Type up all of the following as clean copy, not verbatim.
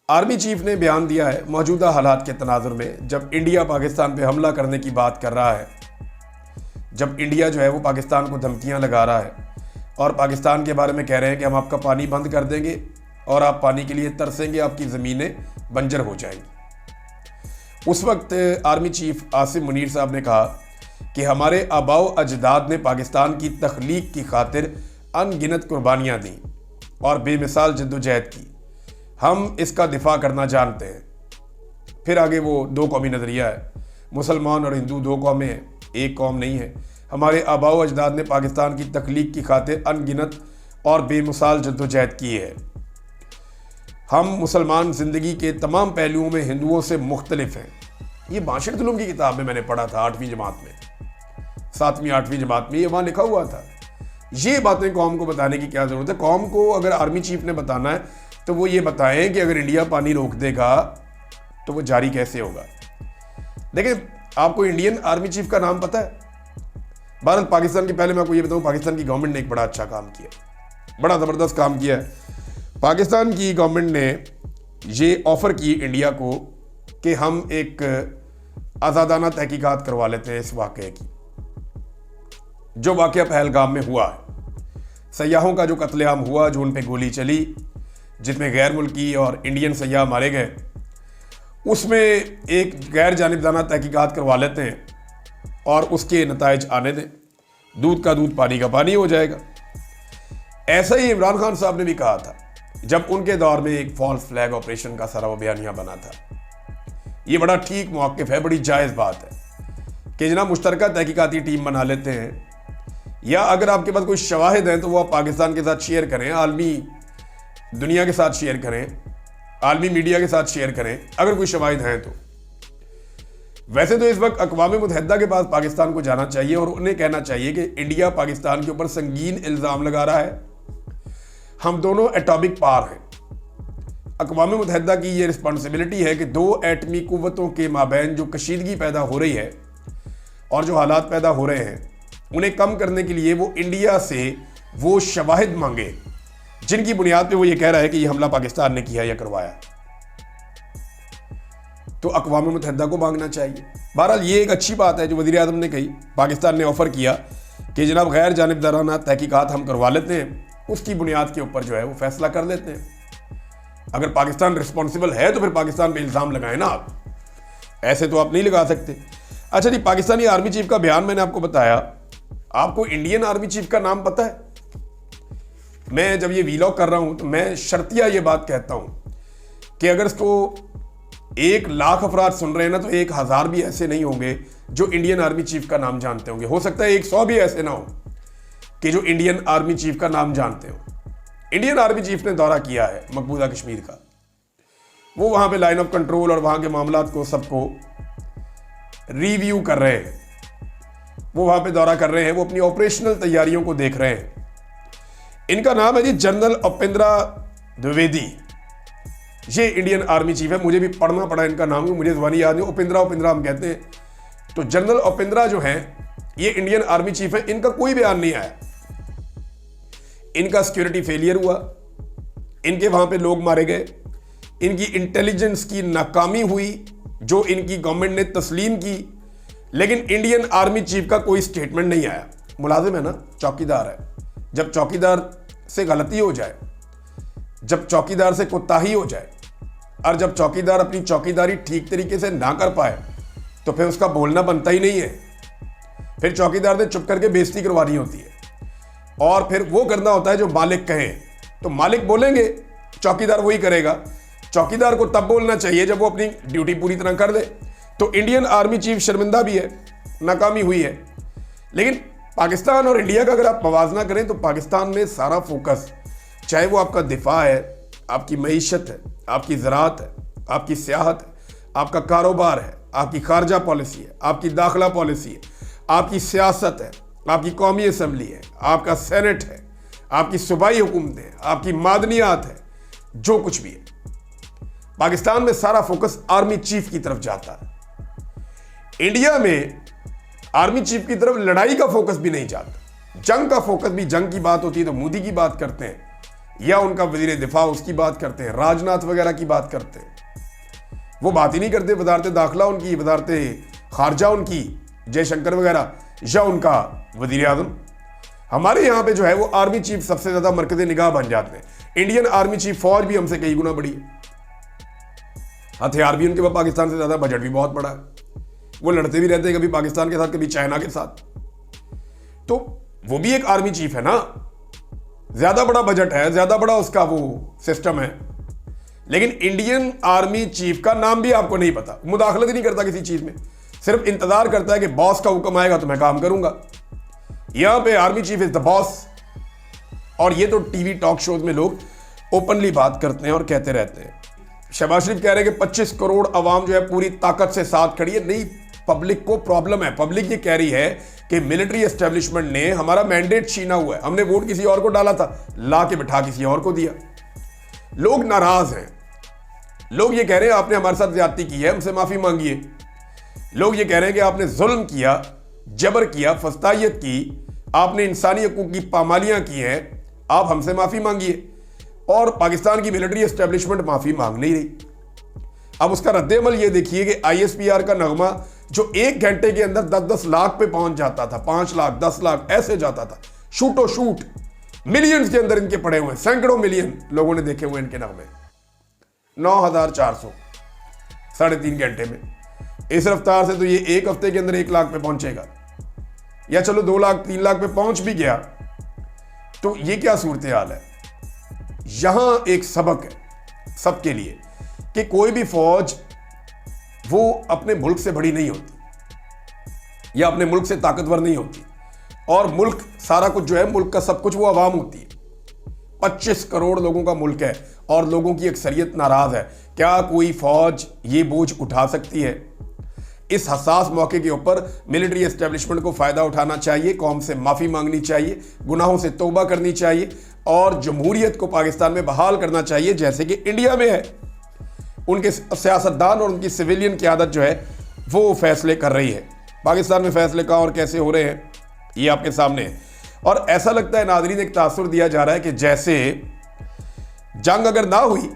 Army chief ने बयान दिया है मौजूदा हालात के तनाजुर में, जब इंडिया पाकिस्तान पे हमला करने की बात कर रहा है, जब इंडिया जो है वो पाकिस्तान को धमकियां लगा रहा है और पाकिस्तान के बारे में कह रहे हैं कि हम आपका पानी बंद कर देंगे और आप पानी के लिए तरसेंगे, आपकी ज़मीनें बंजर हो जाएंगी। उस वक्त आर्मी चीफ आसिम मुनीर साहब ने कहा कि हमारे आबाओ अजदाद ने पाकिस्तान की तख्लीक की खातिर अनगिनत कुर्बानियाँ दी और बेमिसाल जद्दोजहद की, हम इसका दिफा करना जानते हैं। फिर आगे वो दो कौमी नज़रिया है, मुसलमान और हिंदू दो कौमें हैं, एक कौम नहीं है। हमारे आबाओ अजदाद ने पाकिस्तान की तख्लीक की खातिर अनगिनत और बेमिसाल जद्दोजहद की है। हम मुसलमान ज़िंदगी के तमाम पहलुओं में हिंदुओं से मुख्तलिफ हैं। ये बाशिर जुल्म की किताब में मैंने पढ़ा था 8वीं जमात में, 7वीं 8वीं जमात में, ये वहाँ लिखा हुआ था। ये बातें कौम को बताने की क्या ज़रूरत है? कौम को अगर आर्मी चीफ ने बताना है तो वो ये बताएं कि अगर इंडिया पानी रोक देगा तो वो जारी कैसे होगा। देखिए, आपको इंडियन आर्मी चीफ का नाम पता है? भारत पाकिस्तान की, पहले मैं आपको ये बताऊं, पाकिस्तान की गवर्नमेंट ने एक बड़ा अच्छा काम किया, बड़ा ज़बरदस्त काम किया है। पाकिस्तान की गवर्नमेंट ने ये ऑफ़र की इंडिया को कि हम एक आज़ादाना तहकीकात करवा लेते हैं इस वाक़े की, जो वाक़या पहलगाम में हुआ है। सयाहों का जो कत्लेआम हुआ, जो उन पे गोली चली, जिसमें गैर मुल्की और इंडियन सयाह मारे गए, उसमें एक गैर जानिबदाना तहकीकात करवा लेते हैं और उसके नताइज आने दें। दूध का दूध, पानी का पानी हो जाएगा। ऐसा ही इमरान खान साहब ने भी कहा था जब उनके दौर में एक फॉल्स फ्लैग ऑपरेशन का सारा बयानिया बना था। ये बड़ा ठीक मौक़िफ़ है, बड़ी जायज़ बात है कि जनाब मुश्तरका तहकीकाती टीम बना लेते हैं, या अगर आपके पास कोई शवाहिद हैं तो वो आप पाकिस्तान के साथ शेयर करें, आलमी दुनिया के साथ शेयर करें, आलमी मीडिया के साथ शेयर करें अगर कोई शवाहिद हैं तो। वैसे तो इस वक्त अक़वाम मुत्तहिदा के पास पाकिस्तान को जाना चाहिए और उन्हें कहना चाहिए कि इंडिया पाकिस्तान के ऊपर संगीन इल्ज़ाम लगा रहा है, हम दोनों एटॉमिक पावर हैं। अक़वाम मुत्तहिदा की ये रिस्पॉन्सिबिलिटी है कि दो एटमी कुव्वतों के माबैन जो कशीदगी पैदा हो रही है और जो हालात पैदा हो रहे हैं, उन्हें कम करने के लिए वो इंडिया से वो शवाहिद मांगे जिनकी बुनियाद पे वो ये कह रहा है कि ये हमला पाकिस्तान ने किया या करवाया। तो अक़वाम मुत्तहिदा को मांगना चाहिए। बहरहाल ये एक अच्छी बात है जो वज़ीर आज़म ने कही, पाकिस्तान ने ऑफ़र किया कि जनाब गैर जानिबदाराना तहकीकात हम करवा लेते हैं, उसकी बुनियाद के ऊपर जो है वो फैसला कर लेते हैं। अगर पाकिस्तान रिस्पॉन्सिबल है तो फिर पाकिस्तान पे इल्ज़ाम लगाएं ना आप, ऐसे तो आप नहीं लगा सकते। अच्छा जी, पाकिस्तानी आर्मी चीफ का बयान मैंने आपको बताया। आपको इंडियन आर्मी चीफ का नाम पता है? मैं जब ये वीलॉग कर रहा हूं तो मैं शर्तिया ये बात कहता हूं कि अगर इसको 1 लाख अफराद सुन रहे हैं ना, तो 1000 भी ऐसे नहीं होंगे जो इंडियन आर्मी चीफ का नाम जानते होंगे। हो सकता है 100 भी ऐसे ना हो कि जो इंडियन आर्मी चीफ का नाम जानते हो। इंडियन आर्मी चीफ ने दौरा किया है मकबूजा कश्मीर का। वो वहां पे लाइन ऑफ कंट्रोल और वहां के मामलात को सबको रिव्यू कर रहे हैं। वो वहां पे दौरा कर रहे हैं, वो अपनी ऑपरेशनल तैयारियों को देख रहे हैं। इनका नाम है जी जनरल उपेंद्रा द्विवेदी। ये इंडियन आर्मी चीफ है, मुझे भी पढ़ना पड़ा इनका नाम, मुझे ज़बानी याद नहीं। उपेंद्रा हम कहते हैं। तो जनरल उपेंद्रा जो हैं ये इंडियन आर्मी चीफ है। इनका कोई बयान नहीं आया। इनका सिक्योरिटी फेलियर हुआ, इनके वहां पे लोग मारे गए, इनकी इंटेलिजेंस की नाकामी हुई जो इनकी गवर्नमेंट ने तस्लीम की, लेकिन इंडियन आर्मी चीफ का कोई स्टेटमेंट नहीं आया। मुलाजिम है ना, चौकीदार है। जब चौकीदार से गलती हो जाए, जब चौकीदार से कोताही हो जाए और जब चौकीदार अपनी चौकीदारी ठीक तरीके से ना कर पाए तो फिर उसका बोलना बनता ही नहीं है। फिर चौकीदार ने चुप करके बेइज्जती करवानी होती है और फिर वो करना होता है जो मालिक कहे। तो मालिक बोलेंगे, चौकीदार वही करेगा। चौकीदार को तब बोलना चाहिए जब वो अपनी ड्यूटी पूरी तरह कर दे। तो इंडियन आर्मी चीफ शर्मिंदा भी है, नाकामी हुई है। लेकिन पाकिस्तान और इंडिया का अगर आप मवाजना करें तो पाकिस्तान में सारा फोकस, चाहे वो आपका दिफा है, आपकी मईशत है, आपकी ज़राअत है, आपकी सियाहत है, आपका कारोबार है, आपकी खारजा पॉलिसी है, आपकी दाखिला पॉलिसी है, आपकी सियासत है, आपकी कौमी असम्बली है, आपका सेनेट है, आपकी सूबाई हुकूमत है, आपकी मादनियात है, जो कुछ भी है, पाकिस्तान में सारा फोकस आर्मी चीफ की तरफ जाता है। इंडिया में आर्मी चीफ की तरफ लड़ाई का फोकस भी नहीं जाता। जंग का फोकस भी, जंग की बात होती है तो मोदी की बात करते हैं, या उनका वजीर दिफा उसकी बात करते हैं, राजनाथ वगैरह की बात करते हैं। वो बात ही नहीं करते वजारत दाखिला उनकी, वजारत खारजा उनकी, जयशंकर वगैरह, या उनका वजीर आजम। हमारे यहाँ पे जो है वो आर्मी चीफ सबसे ज्यादा मरकज निगाह बन जाते हैं। इंडियन आर्मी चीफ फौज भी हमसे कई गुना बड़ी है, हथियार भी उनके पास पाकिस्तान से ज्यादा, बजट भी बहुत बड़ा है, वो लड़ते भी रहते हैं कभी पाकिस्तान के साथ कभी चाइना के साथ। तो वो भी एक आर्मी चीफ है ना, ज्यादा बड़ा बजट है, ज्यादा बड़ा उसका वो सिस्टम है। लेकिन इंडियन आर्मी चीफ का नाम भी आपको नहीं पता, मुदाखलत ही नहीं करता किसी चीज में, सिर्फ इंतजार करता है कि बॉस का हुक्म आएगा तो मैं काम करूंगा। यहां पे army chief is the boss. और ये तो टीवी टॉक शोज में लोग ओपनली बात करते हैं और कहते रहते हैं। शहबाज शरीफ कह रहे हैं कि 25 करोड़ अवाम जो है पूरी ताकत से साथ खड़ी है। नहीं, पब्लिक को प्रॉब्लम है। पब्लिक ये कह रही है कि मिलिट्री एस्टेब्लिशमेंट ने हमारा मैंडेट छीना हुआ है, हमने वोट किसी और को डाला था, ला के बिठा किसी और को दिया। लोग नाराज हैं, लोग ये कह रहे हैं आपने हमारे साथ ज्यादती की है, हमसे माफी मांगिए। लोग ये कह रहे हैं कि आपने जुल्म किया, जबर किया, फस्तायत की, आपने इंसानी हकूक की पामालियां की हैं, आप हमसे माफी मांगिए। और पाकिस्तान की मिलिट्री एस्टेब्लिशमेंट माफी मांग नहीं रही। अब उसका रद्देअमल ये देखिए कि ISPR का नगमा जो 1 घंटे के अंदर 10-10 लाख पे पहुंच जाता था, 5 लाख 10 लाख ऐसे जाता था, शूटो शूट मिलियंस के अंदर इनके पड़े हुए, सैकड़ों मिलियन लोगों ने देखे हुए इनके नगमे। 9,400 3.5 घंटे में। इस रफ्तार से तो ये 1 हफ्ते के अंदर 1 लाख पे पहुंचेगा, या चलो 2 लाख 3 लाख पे पहुंच भी गया। तो ये क्या सूरत हाल है। यहां एक सबक है सबके लिए कि कोई भी फौज वो अपने मुल्क से बड़ी नहीं होती या अपने मुल्क से ताकतवर नहीं होती। और मुल्क सारा कुछ जो है, मुल्क का सब कुछ वो अवाम होती है। 25 करोड़ लोगों का मुल्क है और लोगों की अक्सरियत नाराज है। क्या कोई फौज ये बोझ उठा सकती है? इस हसास मौके के ऊपर मिलिट्री एस्टेब्लिशमेंट को फायदा उठाना चाहिए, कौम से माफी मांगनी चाहिए, गुनाहों से तौबा करनी चाहिए और जमहूरियत को पाकिस्तान में बहाल करना चाहिए जैसे कि इंडिया में है। उनके सियासतदान और उनकी सिविलियन क़यादत जो है वो फैसले कर रही है। पाकिस्तान में फैसले कहाँ और कैसे हो रहे हैं ये आपके सामने है। और ऐसा लगता है नाज़रीन, एक तासुर दिया जा रहा है कि जैसे जंग अगर ना हुई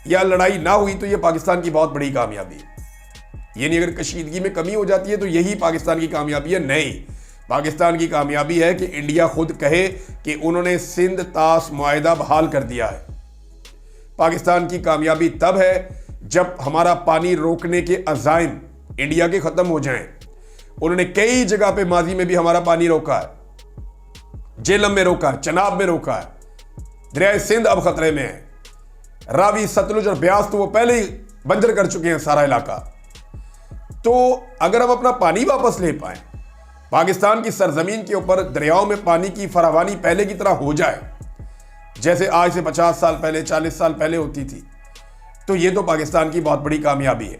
या लड़ाई ना हुई तो ये पाकिस्तान की बहुत बड़ी कामयाबी है। यानी अगर कशीदगी में कमी हो जाती है तो यही पाकिस्तान की कामयाबी है। नहीं, पाकिस्तान की कामयाबी है कि इंडिया खुद कहे कि उन्होंने सिंध तास मुआहिदा बहाल कर दिया है। पाकिस्तान की कामयाबी तब है जब हमारा पानी रोकने के अज़ाइम इंडिया के खत्म हो जाएं। उन्होंने कई जगह पे माजी में भी हमारा पानी रोका है, जेलम में रोका है, चनाब में रोका है। दरिया सिंध अब खतरे में है। रावी, सतलुज और ब्यास तो वो पहले ही बंजर कर चुके हैं सारा इलाका। तो अगर हम अपना पानी वापस ले पाए, पाकिस्तान की सरजमीन के ऊपर दरियाओं में पानी की फरावानी पहले की तरह हो जाए जैसे आज से 50 साल पहले, 40 साल पहले होती थी, तो ये तो पाकिस्तान की बहुत बड़ी कामयाबी है।